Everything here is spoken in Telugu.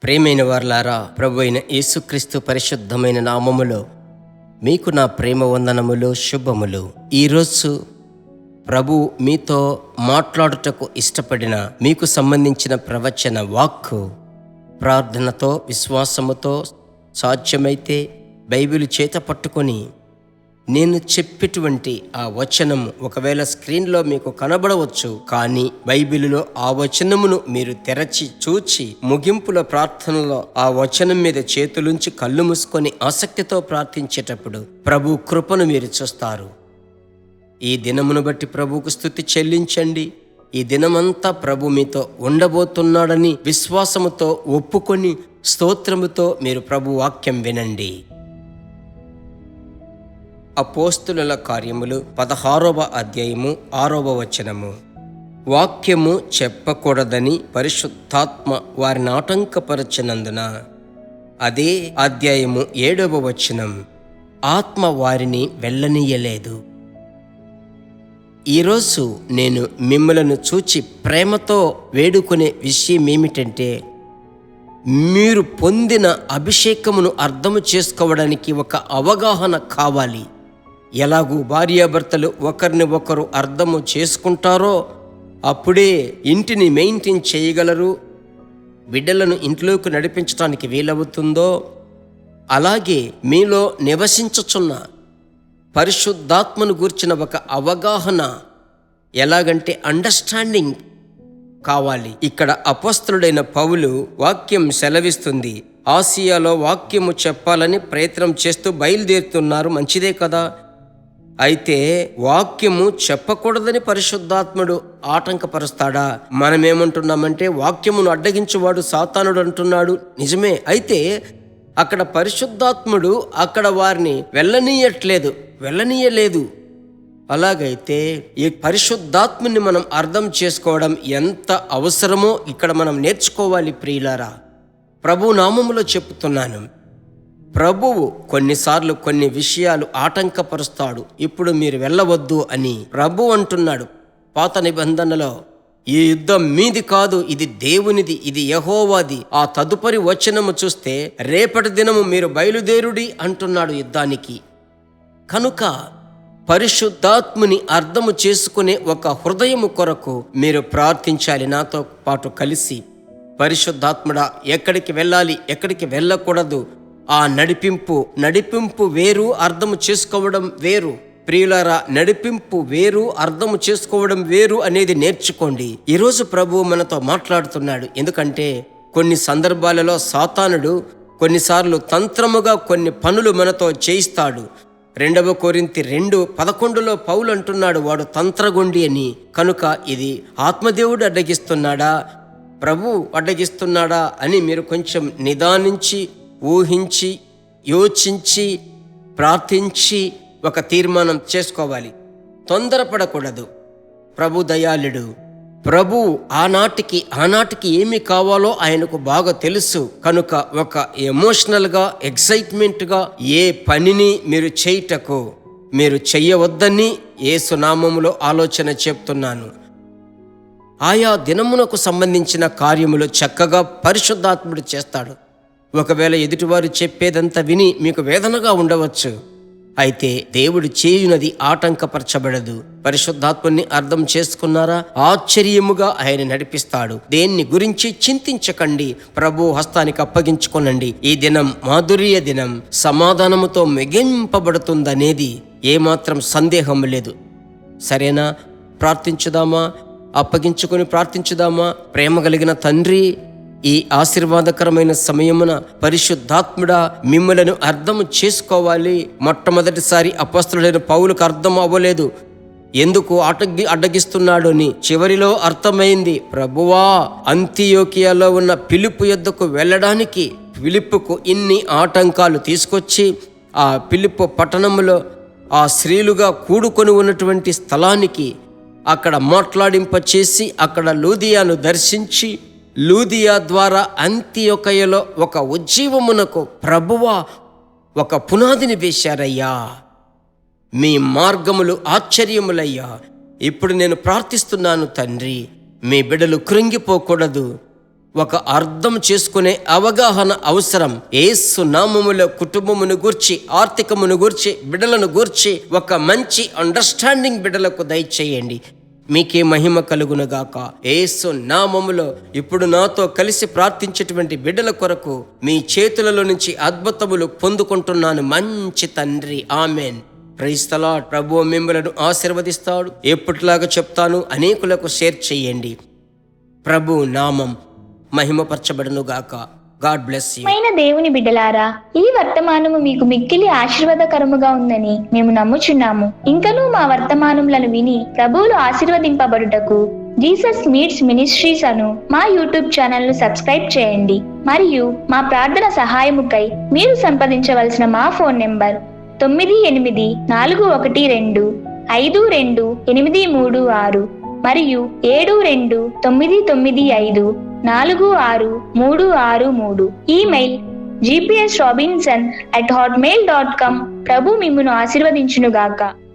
ప్రియమైన వారలారా, ప్రభు అయిన యేసుక్రీస్తు పరిశుద్ధమైన నామములో మీకు నా ప్రేమ వందనములు, శుభములు. ఈరోజు ప్రభు మీతో మాట్లాడుటకు ఇష్టపడిన మీకు సంబంధించిన ప్రవచన వాక్కు ప్రార్థనతో, విశ్వాసముతో సాధ్యమైతే బైబిల్ చేత పట్టుకొని నేను చెప్పేటువంటి ఆ వచనం ఒకవేళ స్క్రీన్లో మీకు కనబడవచ్చు, కానీ బైబిలులో ఆ వచనమును మీరు తెరచి చూచి ముగింపుల ప్రార్థనలో ఆ వచనం మీద చేతులుంచి కళ్ళు మూసుకొని ఆసక్తితో ప్రార్థించేటప్పుడు ప్రభు కృపను మీరు చూస్తారు. ఈ దినమును బట్టి ప్రభువుకు స్తుతి చెల్లించండి. ఈ దినమంతా ప్రభు మీతో ఉండబోతున్నాడని విశ్వాసముతో ఒప్పుకొని స్తోత్రముతో మీరు ప్రభు వాక్యం వినండి. అపోస్తుల కార్యములు 16వ అధ్యాయము 6వ వచనము. వాక్యము చెప్పకూడదని పరిశుద్ధాత్మ వారిని ఆటంకపరచినందున. అదే అధ్యాయము 7వ వచనం. ఆత్మ వారిని వెళ్ళనీయలేదు. ఈరోజు నేను మిమ్మలను చూచి ప్రేమతో వేడుకునే విషయం ఏమిటంటే, మీరు పొందిన అభిషేకమును అర్థము చేసుకోవడానికి ఒక అవగాహన కావాలి. ఎలాగూ భార్యాభర్తలు ఒకరిని ఒకరు అర్థము చేసుకుంటారో అప్పుడే ఇంటిని మెయింటైన్ చేయగలరు, బిడ్డలను ఇంట్లోకి నడిపించడానికి వీలవుతుందో, అలాగే మీలో నివసించుచున్న పరిశుద్ధాత్మను గూర్చిన ఒక అవగాహన, ఎలాగంటే అండర్స్టాండింగ్ కావాలి. ఇక్కడ అపోస్తలుడైన పౌలు వాక్యం సెలవిస్తుంది. ఆసియాలో వాక్యము చెప్పాలని ప్రయత్నం చేస్తూ బయలుదేరుతున్నారు. మంచిదే కదా. అయితే వాక్యము చెప్పకూడదని పరిశుద్ధాత్ముడు ఆటంకపరుస్తాడా? మనమేమంటున్నామంటే వాక్యమును అడ్డగించువాడు సాతానుడు అంటున్నాడు. నిజమే. అయితే అక్కడ పరిశుద్ధాత్ముడు అక్కడ వారిని వెళ్ళనీయలేదు. అలాగైతే ఈ పరిశుద్ధాత్మని మనం అర్థం చేసుకోవడం ఎంత అవసరమో ఇక్కడ మనం నేర్చుకోవాలి. ప్రియులారా, ప్రభు నామములో చెప్తున్నాను, ప్రభువు కొన్నిసార్లు కొన్ని విషయాలు ఆటంకపరుస్తాడు. ఇప్పుడు మీరు వెళ్ళవద్దు అని ప్రభు అంటున్నాడు. పాత నిబంధనలో ఈ యుద్ధం మీది కాదు, ఇది దేవునిది, ఇది యెహోవాది. ఆ తదుపరి వచనము చూస్తే రేపటి దినము మీరు బయలుదేరుడి అంటున్నాడు యుద్ధానికి. కనుక పరిశుద్ధాత్ముని అర్థము చేసుకునే ఒక హృదయము కొరకు మీరు ప్రార్థించాలి నాతో పాటు కలిసి. పరిశుద్ధాత్ముడా, ఎక్కడికి వెళ్ళాలి, ఎక్కడికి వెళ్ళకూడదు, ఆ నడిపింపు వేరు, అర్థము చేసుకోవడం వేరు. ప్రియులారా, నడిపింపు వేరు, అర్థము చేసుకోవడం వేరు అనేది నేర్చుకోండి. ఈరోజు ప్రభువు మనతో మాట్లాడుతున్నాడు. ఎందుకంటే కొన్ని సందర్భాలలో సాతానుడు కొన్నిసార్లు తంత్రముగా కొన్ని పనులు మనతో చేయిస్తాడు. 2 కొరింథీ 2:11 పౌలు అంటున్నాడు, వాడు తంత్రగొండి అని. కనుక ఇది ఆత్మదేవుడు అడ్డగిస్తున్నాడా, ప్రభు అడ్డగిస్తున్నాడా అని మీరు కొంచెం నిదానించి, ఊహించి, యోచించి, ప్రార్థించి ఒక తీర్మానం చేసుకోవాలి. తొందరపడకూడదు. ప్రభు దయాళుడు. ప్రభు ఆనాటికి ఏమి కావాలో ఆయనకు బాగా తెలుసు. కనుక ఒక ఎమోషనల్గా, ఎక్సైట్మెంట్గా ఏ పనిని మీరు చేయుటకు మీరు చెయ్యవద్దని యేసు నామములో ఆలోచన చెప్తున్నాను. ఆయా దినమునకు సంబంధించిన కార్యములు చక్కగా పరిశుద్ధాత్ముడు చేస్తాడు. ఒకవేళ ఎదుటివారు చెప్పేదంతా విని మీకు వేదనగా ఉండవచ్చు. అయితే దేవుడు చేయునది ఆటంకపరచబడదు. పరిశుద్ధాత్మని అర్థం చేసుకున్నారా? ఆశ్చర్యముగా ఆయన నడిపిస్తాడు. దేన్ని గురించి చింతించకండి, ప్రభు హస్తానికి అప్పగించుకొనండి. ఈ దినం మాధుర్య దినం, సమాధానముతో ముగింపబడుతుందనేది ఏమాత్రం సందేహం లేదు. సరేనా? ప్రార్థించుదామా? అప్పగించుకొని ప్రార్థించుదామా? ప్రేమ కలిగిన తండ్రి, ఈ ఆశీర్వాదకరమైన సమయమున పరిశుద్ధాత్ముడా మిమ్మలను అర్థం చేసుకోవాలి. మొట్టమొదటిసారి అపోస్తలుడైన పౌలుకు అర్థం అవ్వలేదు, ఎందుకు అడ్డగిస్తున్నాడు అని. చివరిలో అర్థమైంది. ప్రభువా, అంతియోకియాలో ఉన్న ఫిలిప్పు యొద్దకు వెళ్ళడానికి ఫిలిప్పుకు ఇన్ని ఆటంకాలు తీసుకొచ్చి ఆ ఫిలిప్పు పట్టణంలో ఆ స్త్రీలుగా కూడుకొని ఉన్నటువంటి స్థలానికి అక్కడ మాట్లాడింపచేసి అక్కడ లూదియాను దర్శించి లూదియా ద్వారా అంతియొకయలో ఒక ఉజ్జీవమునకు ప్రభువా ఒక పునాదిని వేశారయ్యా. మీ మార్గములు ఆశ్చర్యములయ్యా. ఇప్పుడు నేను ప్రార్థిస్తున్నాను తండ్రి, మీ బిడ్డలు కృంగిపోకూడదు. ఒక అర్థం చేసుకునే అవగాహన అవసరం. యేసు నామములో కుటుంబమును గూర్చి, ఆర్థికమును గూర్చి, బిడ్డలను గూర్చి ఒక మంచి అండర్స్టాండింగ్ బిడ్డలకు దయచేయండి. మీకే మహిమ కలుగునుగాక. యేసు నామములో ఇప్పుడు నాతో కలిసి ప్రార్థించేటువంటి బిడ్డల కొరకు మీ చేతులలో నుంచి అద్భుతములు పొందుకుంటున్నాను మంచి తండ్రి. ఆమెన్. Praise the Lord. ప్రభువు మిమ్మలను ఆశీర్వదిస్తాడు. ఎప్పటిలాగా చెప్తాను, అనేకులకు షేర్ చేయండి. ప్రభు నామం మహిమపరచబడునుగాక. God bless you. దేవుని బిడ్డలారా, ఈ వర్తమానము మీకు మిక్కిలి ఆశీర్వాదకరముగా ఉందని మేము నమ్ముచున్నాము. ఇంకనూ మా వర్తమానములను విని ప్రభువులు ఆశీర్వదింపబడుటకు జీసస్ మీట్స్ మినిస్ట్రీస్ అను మా యూట్యూబ్ ఛానల్ ను సబ్స్క్రైబ్ చేయండి. మరియు మా ప్రార్థన సహాయముకై మీరు సంప్రదించవలసిన మా ఫోన్ నెంబర్ 9842525836 మరియు 7299546363. Email gpsrobinson@hotmail.com. ప్రభు మిమ్మును ఆశీర్వదించునుగాక.